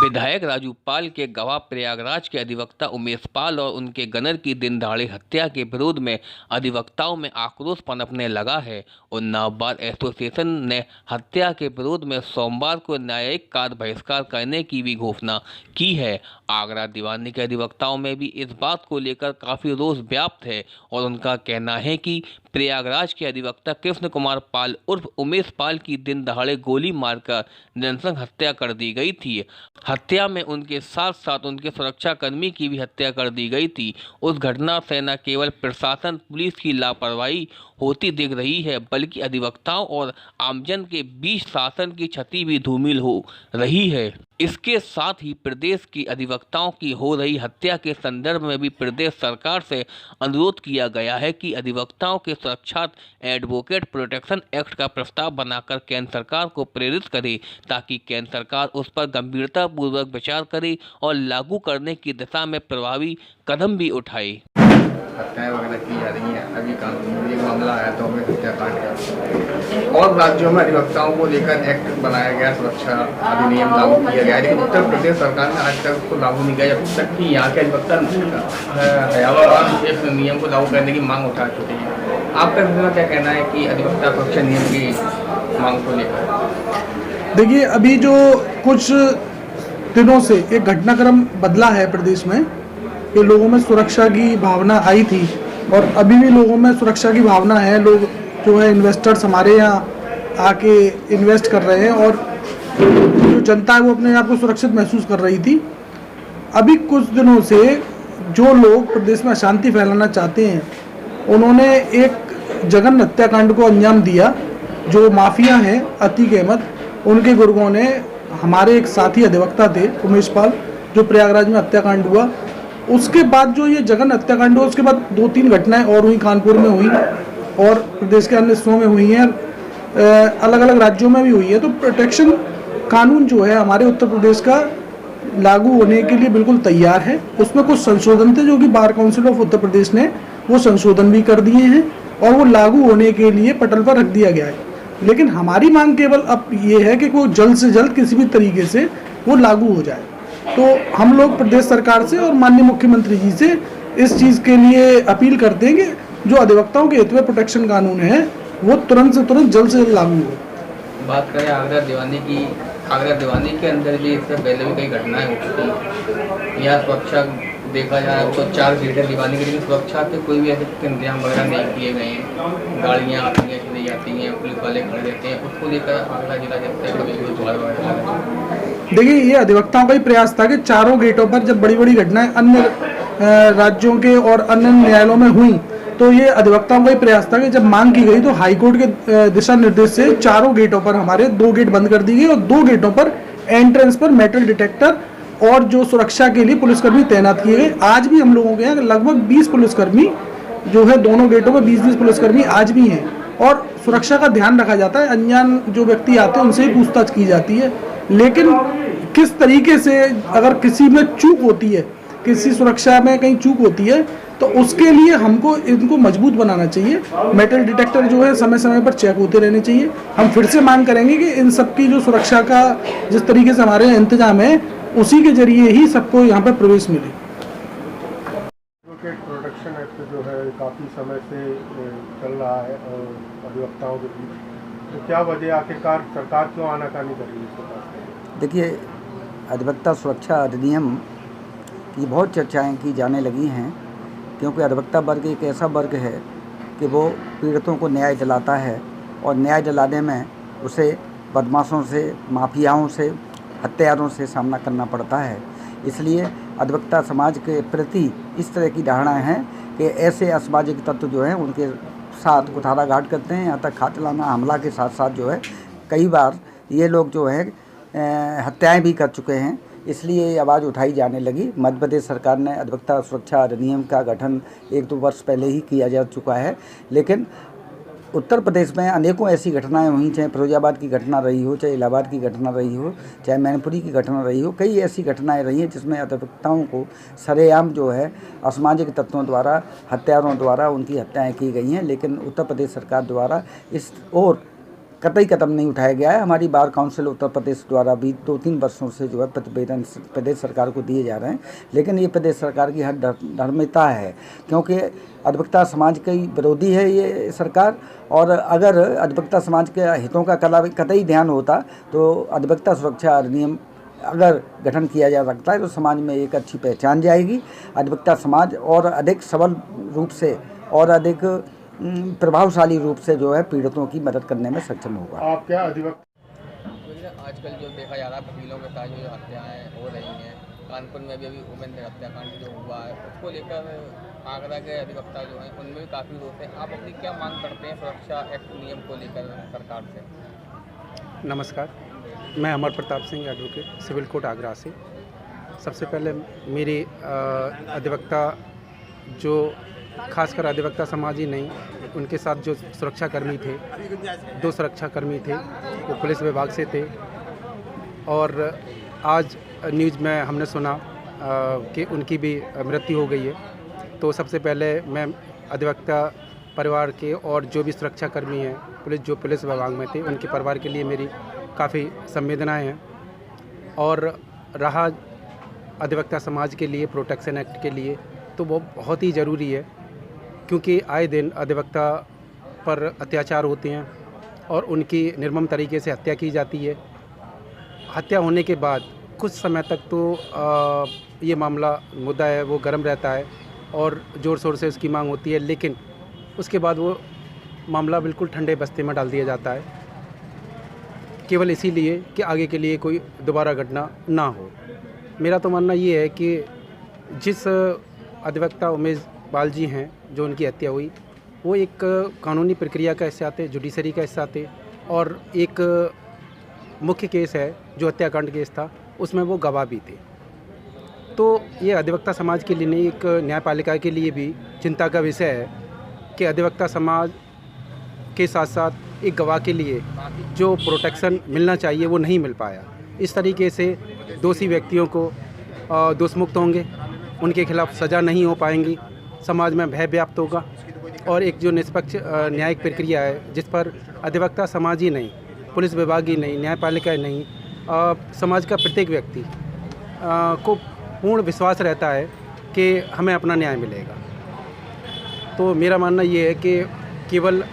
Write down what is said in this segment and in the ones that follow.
विधायक राजू पाल के गवाह प्रयागराज के अधिवक्ता उमेश पाल और उनके गनर की दिन दहाड़े हत्या के विरोध में अधिवक्ताओं में आक्रोश पनपने लगा है। उन्नाव बार एसोसिएशन ने हत्या के विरोध में सोमवार को न्यायिक कार्य बहिष्कार करने की भी घोषणा की है। आगरा दीवानी के अधिवक्ताओं में भी इस बात को लेकर काफी रोष व्याप्त है और उनका कहना है कि प्रयागराज के अधिवक्ता कृष्ण कुमार पाल उर्फ उमेश पाल की दिन दहाड़े गोली मारकर नृशंस हत्या कर दी गई थी। हत्या में उनके साथ साथ उनके सुरक्षाकर्मी की भी हत्या कर दी गई थी। उस घटना से न केवल प्रशासन पुलिस की लापरवाही होती दिख रही है, बल्कि अधिवक्ताओं और आमजन के बीच शासन की छवि भी धूमिल हो रही है। इसके साथ ही प्रदेश की अधिवक्ताओं की हो रही हत्या के संदर्भ में भी प्रदेश सरकार से अनुरोध किया गया है कि अधिवक्ताओं के सुरक्षा एडवोकेट प्रोटेक्शन एक्ट का प्रस्ताव बनाकर केंद्र सरकार को प्रेरित करे, ताकि केंद्र सरकार उस पर गंभीरता पूर्वक विचार करे और लागू करने की दिशा में प्रभावी कदम भी उठाए। हत्याएं वगैरह की जा रही हैं। अभी कानून में एक मामला आया तो हमें हत्याकांड का और राज्यों में अधिवक्ताओं को लेकर एक्ट बनाया गया, सुरक्षा अधिनियम लागू किया गया, लेकिन उत्तर प्रदेश सरकार ने आज तक उसको लागू नहीं किया। जब तक कि यहाँ के अधिवक्ता हयावान इस नियम को लागू करने की मांग उठा चुके हैं। आपका क्या कहना है कि अधिवक्ता सुरक्षा नियम की मांग को लेकर? देखिए, अभी जो कुछ दिनों से एक घटनाक्रम बदला है प्रदेश में कि लोगों में सुरक्षा की भावना आई थी और अभी भी लोगों में सुरक्षा की भावना है। लोग जो है इन्वेस्टर्स हमारे यहाँ आके इन्वेस्ट कर रहे हैं और जो जनता है वो अपने आप को सुरक्षित महसूस कर रही थी। अभी कुछ दिनों से जो लोग प्रदेश में अशांति फैलाना चाहते हैं, उन्होंने एक जघन्य हत्याकांड को अंजाम दिया। जो माफिया हैं अतीक अहमद, उनके गुर्गों ने हमारे एक साथी अधिवक्ता थे उमेश पाल, जो प्रयागराज में हत्याकांड हुआ, उसके बाद जो ये जघन्य हत्याकांड हुआ, उसके बाद 2-3 घटनाएं और हुई, कानपुर में हुई और प्रदेश के अन्य हिस्सों में हुई हैं, अलग अलग राज्यों में भी हुई है। तो प्रोटेक्शन कानून जो है हमारे उत्तर प्रदेश का लागू होने के लिए बिल्कुल तैयार है। उसमें कुछ संशोधन थे जो कि bar council of Uttar Pradesh ने वो संशोधन भी कर दिए हैं और वो लागू होने के लिए पटल पर रख दिया गया है। लेकिन हमारी मांग केवल अब ये है कि वो जल्द से जल्द किसी भी तरीके से वो लागू हो जाए। तो हम लोग प्रदेश सरकार से और माननीय मुख्यमंत्री जी से इस चीज़ के लिए अपील करते हैं कि जो अधिवक्ताओं के हित में प्रोटेक्शन कानून है वो तुरंत से तुरंत जल्द से जल्द लागू हो। बात करें आगरा दीवानी की, आगरा दीवानी के अंदर भी इससे पहले भी कई घटनाएं हो चुकी हैं। यहाँ सुरक्षा देखा जाए तो 4 गेट है दीवानी के, लेकिन सुरक्षा के कोई भी ऐसे इंतजाम वगैरह नहीं किए गए हैं। गाड़ियाँ आती हैं, चली जाती हैं, पुलिस वाले खड़े रहते हैं। उसको लेकर आगरा जिला देखिए, ये अधिवक्ताओं का ही प्रयास था कि 4 गेटों पर जब बड़ी बड़ी घटनाएं अन्य राज्यों के और अन्य न्यायालयों में हुई, तो ये अधिवक्ताओं का ही प्रयास था कि जब मांग की गई तो हाईकोर्ट के दिशा निर्देश से 4 गेटों पर हमारे 2 गेट बंद कर दी गई और 2 गेटों पर एंट्रेंस पर मेटल डिटेक्टर और जो सुरक्षा के लिए पुलिसकर्मी तैनात किए गए। आज भी हम लोगों के यहाँ लगभग 20 पुलिसकर्मी जो है दोनों गेटों पर 20-20 पुलिसकर्मी आज भी हैं और सुरक्षा का ध्यान रखा जाता है। अनजान जो व्यक्ति आते हैं उनसे ही पूछताछ की जाती है। लेकिन किस तरीके से अगर किसी में चूक होती है, किसी सुरक्षा में कहीं चूक होती है, तो उसके लिए हमको इनको मजबूत बनाना चाहिए। मेटल डिटेक्टर जो है समय समय पर चेक होते रहने चाहिए। हम फिर से मांग करेंगे कि इन सब की जो सुरक्षा का जिस तरीके से हमारे इंतजाम है, उसी के जरिए ही सबको यहाँ पर प्रवेश मिले। एडवोकेट प्रोटेक्शन एक्ट जो है काफ़ी समय से चल रहा है और अधिवक्ताओं के बीच, तो क्या वजह आखिरकार सरकार क्यों आनाकानी कर रही है? देखिए, अधिवक्ता सुरक्षा अधिनियम की बहुत चर्चाएं की जाने लगी हैं, क्योंकि अधिवक्ता वर्ग एक ऐसा वर्ग है कि वो पीड़ितों को न्याय दिलाता है और न्याय दिलाने में उसे बदमाशों से, माफियाओं से, हत्यारों से सामना करना पड़ता है। इसलिए अधिवक्ता समाज के प्रति इस तरह की धारणाएं हैं कि ऐसे असामाजिक तत्व जो हैं उनके साथ कुठाराघात करते हैं, यहाँ तक खातिलाना हमला के साथ साथ जो है कई बार ये लोग जो है हत्याएं भी कर चुके हैं। इसलिए ये आवाज़ उठाई जाने लगी। मध्य प्रदेश सरकार ने अधिवक्ता सुरक्षा अधिनियम का गठन 1-2 वर्ष पहले ही किया जा चुका है, लेकिन उत्तर प्रदेश में अनेकों ऐसी घटनाएं हुई, चाहे फिरोजाबाद की घटना रही हो, चाहे इलाहाबाद की घटना रही हो, चाहे मैनपुरी की घटना रही हो, कई ऐसी घटनाएं रही हैं जिसमें अधिवक्ताओं को सरेआम जो है असामाजिक तत्वों द्वारा, हत्यारों द्वारा उनकी हत्याएं की गई हैं। लेकिन उत्तर प्रदेश सरकार द्वारा इस और कतई कदम नहीं उठाया गया है। हमारी बार काउंसिल उत्तर प्रदेश द्वारा भी 2-3 वर्षों से जो है प्रतिवेदन प्रदेश सरकार को दिए जा रहे हैं, लेकिन ये प्रदेश सरकार की हर धर्मिता है, क्योंकि अधिवक्ता समाज की विरोधी है ये सरकार। और अगर अधिवक्ता समाज के हितों का कतई ध्यान होता तो अधिवक्ता सुरक्षा अधिनियम अगर गठन किया जा सकता है तो समाज में एक अच्छी पहचान जाएगी। अधिवक्ता समाज और अधिक सबल रूप से और अधिक प्रभावशाली रूप से जो है पीड़ितों की मदद करने में सक्षम होगा। आप क्या अधिवक्ता आजकल जो देखा जा रहा है वकीलों के साथ जो हत्याएं हो रही हैं, कानपुर में भी अभी उमेंद्र हत्याकांड जो हुआ है उसको लेकर आगरा के अधिवक्ता जो हैं उनमें भी काफ़ी रोष है। आप अपनी क्या मांग करते हैं सुरक्षा एक्ट नियम को लेकर सरकार से? नमस्कार, मैं Amar Pratap Singh advocate, civil court Agra से। सबसे पहले मेरी अधिवक्ता जो खासकर अधिवक्ता समाज ही नहीं, उनके साथ जो सुरक्षाकर्मी थे, 2 सुरक्षाकर्मी थे, वो पुलिस विभाग से थे। और आज न्यूज़ में हमने सुना कि उनकी भी मृत्यु हो गई है। तो सबसे पहले मैं अधिवक्ता परिवार के और जो भी सुरक्षाकर्मी हैं पुलिस विभाग में थे, उनके परिवार के लिए मेरी काफ़ी संवेदनाएं हैं। और रहा अधिवक्ता समाज के लिए प्रोटेक्शन एक्ट के लिए, तो वो बहुत ही ज़रूरी है, क्योंकि आए दिन अधिवक्ता पर अत्याचार होते हैं और उनकी निर्मम तरीके से हत्या की जाती है। हत्या होने के बाद कुछ समय तक तो ये मुद्दा है वो गर्म रहता है और ज़ोर शोर से उसकी मांग होती है, लेकिन उसके बाद वो मामला बिल्कुल ठंडे बस्ते में डाल दिया जाता है, केवल इसीलिए कि आगे के लिए कोई दोबारा घटना ना हो। मेरा तो मानना ये है कि जिस अधिवक्ता उमेश पाल जी हैं जो उनकी हत्या हुई, वो एक कानूनी प्रक्रिया का हिस्सा थे, जुडिशरी का हिस्सा थे, और एक मुख्य केस है जो हत्याकांड केस था, उसमें वो गवाह भी थे। तो ये अधिवक्ता समाज के लिए नहीं, एक न्यायपालिका के लिए भी चिंता का विषय है कि अधिवक्ता समाज के साथ साथ एक गवाह के लिए जो प्रोटेक्शन मिलना चाहिए वो नहीं मिल पाया। इस तरीके से दोषी व्यक्तियों को दोषमुक्त होंगे, उनके खिलाफ सज़ा नहीं हो पाएंगी, समाज में भय व्याप्त होगा, और एक जो निष्पक्ष न्यायिक प्रक्रिया है जिस पर अधिवक्ता समाज ही नहीं, पुलिस विभाग ही नहीं, न्यायपालिका ही नहीं, समाज का प्रत्येक व्यक्ति को पूर्ण विश्वास रहता है कि हमें अपना न्याय मिलेगा। तो मेरा मानना ये है कि केवल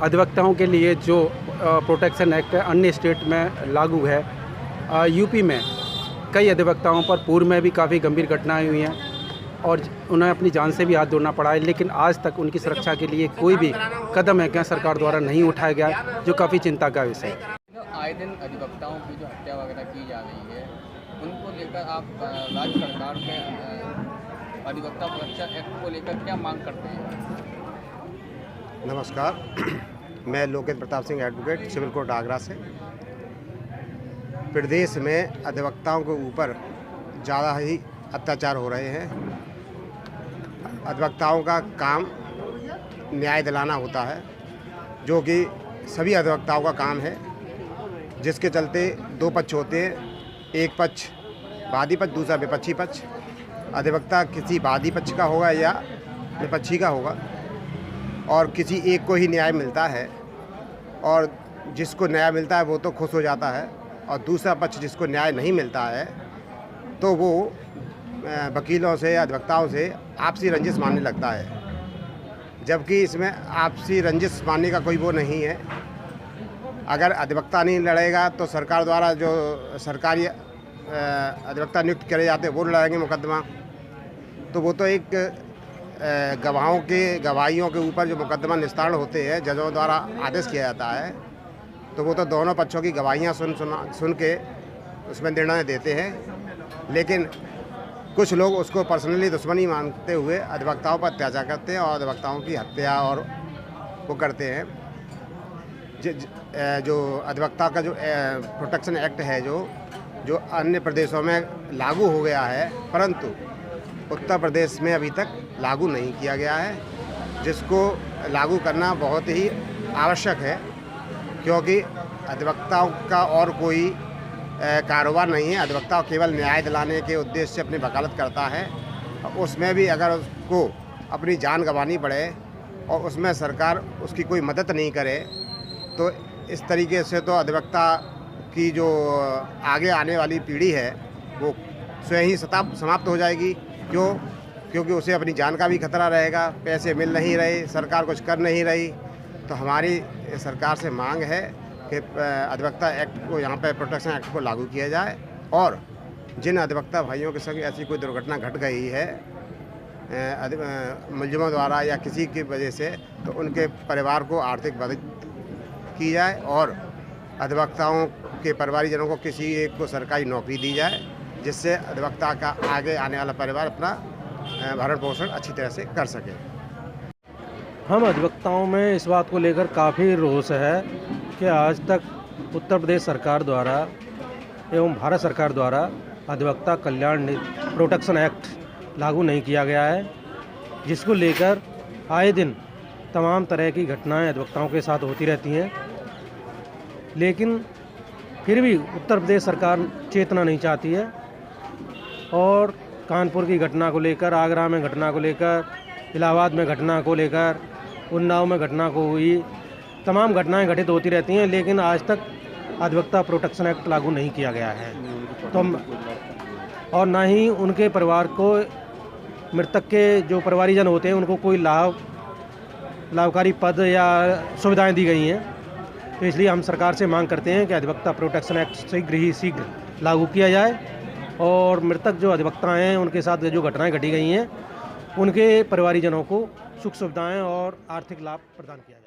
अधिवक्ताओं के लिए जो प्रोटेक्शन एक्ट है अन्य स्टेट में लागू है, यूपी में कई अधिवक्ताओं पर पूर्व में भी काफ़ी गंभीर घटनाएं हुई हैं और उन्हें अपनी जान से भी हाथ धोना पड़ा है, लेकिन आज तक उनकी सुरक्षा के लिए कोई भी कदम है क्या सरकार द्वारा नहीं उठाया गया, जो काफ़ी चिंता का विषय है। आए दिन अधिवक्ताओं की जो हत्या वगैरह की जा रही है, उनको लेकर आप राज्य सरकार के अधिवक्ता सुरक्षा एक्ट को लेकर क्या मांग करते हैं? नमस्कार, मैं Lokesh Pratap Singh advocate, civil court Agra से। प्रदेश में अधिवक्ताओं के ऊपर ज़्यादा ही अत्याचार हो रहे हैं। अधिवक्ताओं का काम न्याय दिलाना होता है, जो कि सभी अधिवक्ताओं का काम है, जिसके चलते 2 पक्ष होते हैं, एक पक्ष वादी पक्ष, दूसरा विपक्षी पक्ष। अधिवक्ता किसी वादी पक्ष का होगा या विपक्षी का होगा, और किसी एक को ही न्याय मिलता है, और जिसको न्याय मिलता है वो तो खुश हो जाता है, और दूसरा पक्ष जिसको न्याय नहीं मिलता है तो वो वकीलों से या अधिवक्ताओं से आपसी रंजिश मानने लगता है, जबकि इसमें आपसी रंजिश मानने का कोई वो नहीं है। अगर अधिवक्ता नहीं लड़ेगा तो सरकार द्वारा जो सरकारी अधिवक्ता नियुक्त करे जाते हैं वो लड़ेंगे मुकदमा, तो वो तो एक गवाहों के गवाहियों के ऊपर जो मुकदमा निस्तारण होते हैं जजों द्वारा आदेश किया जाता है, तो वो तो दोनों पक्षों की गवाहियाँ सुन के उसमें निर्णय देते हैं। लेकिन कुछ लोग उसको पर्सनली दुश्मनी मानते हुए अधिवक्ताओं पर अत्याचार करते हैं और अधिवक्ताओं की हत्या और वो करते हैं। जो अधिवक्ता का जो प्रोटेक्शन एक्ट है जो अन्य प्रदेशों में लागू हो गया है, परंतु उत्तर प्रदेश में अभी तक लागू नहीं किया गया है, जिसको लागू करना बहुत ही आवश्यक है, क्योंकि अधिवक्ताओं का और कोई कारोबार नहीं है। अधिवक्ता केवल न्याय दिलाने के उद्देश्य से अपनी वकालत करता है, उसमें भी अगर उसको अपनी जान गंवानी पड़े और उसमें सरकार उसकी कोई मदद नहीं करे तो इस तरीके से तो अधिवक्ता की जो आगे आने वाली पीढ़ी है वो स्वयं ही समाप्त हो जाएगी। क्योंकि उसे अपनी जान का भी खतरा रहेगा, पैसे मिल नहीं रहे, सरकार कुछ कर नहीं रही। तो हमारी सरकार से मांग है कि अधिवक्ता एक्ट को, यहाँ पे प्रोटेक्शन एक्ट को लागू किया जाए और जिन अधिवक्ता भाइयों के संग ऐसी कोई दुर्घटना घट गई है मुलजिमों द्वारा या किसी की वजह से, तो उनके परिवार को आर्थिक मदद की जाए और अधिवक्ताओं के परिवारीजनों को किसी एक को सरकारी नौकरी दी जाए, जिससे अधिवक्ता का आगे आने वाला परिवार अपना भरण पोषण अच्छी तरह से कर सके। हम अधिवक्ताओं में इस बात को लेकर काफ़ी रोष है कि आज तक उत्तर प्रदेश सरकार द्वारा एवं भारत सरकार द्वारा अधिवक्ता कल्याण प्रोटेक्शन एक्ट लागू नहीं किया गया है, जिसको लेकर आए दिन तमाम तरह की घटनाएं अधिवक्ताओं के साथ होती रहती हैं। लेकिन फिर भी उत्तर प्रदेश सरकार चेतना नहीं चाहती है और कानपुर की घटना को लेकर, आगरा में घटना को लेकर, इलाहाबाद में घटना को लेकर, उन्नाव में घटना को हुई, तमाम घटनाएं घटित होती रहती हैं, लेकिन आज तक अधिवक्ता प्रोटेक्शन एक्ट लागू नहीं किया गया है। तो और ना ही उनके परिवार को, मृतक के जो परिवारीजन होते हैं, उनको कोई लाभकारी पद या सुविधाएं दी गई हैं। तो इसलिए हम सरकार से मांग करते हैं कि अधिवक्ता प्रोटेक्शन एक्ट शीघ्र लागू किया जाए और मृतक जो अधिवक्ता हैं उनके साथ जो घटनाएं घटी गई हैं, उनके परिवारीजनों को सुख सुविधाएं और आर्थिक लाभ प्रदान किया जाए।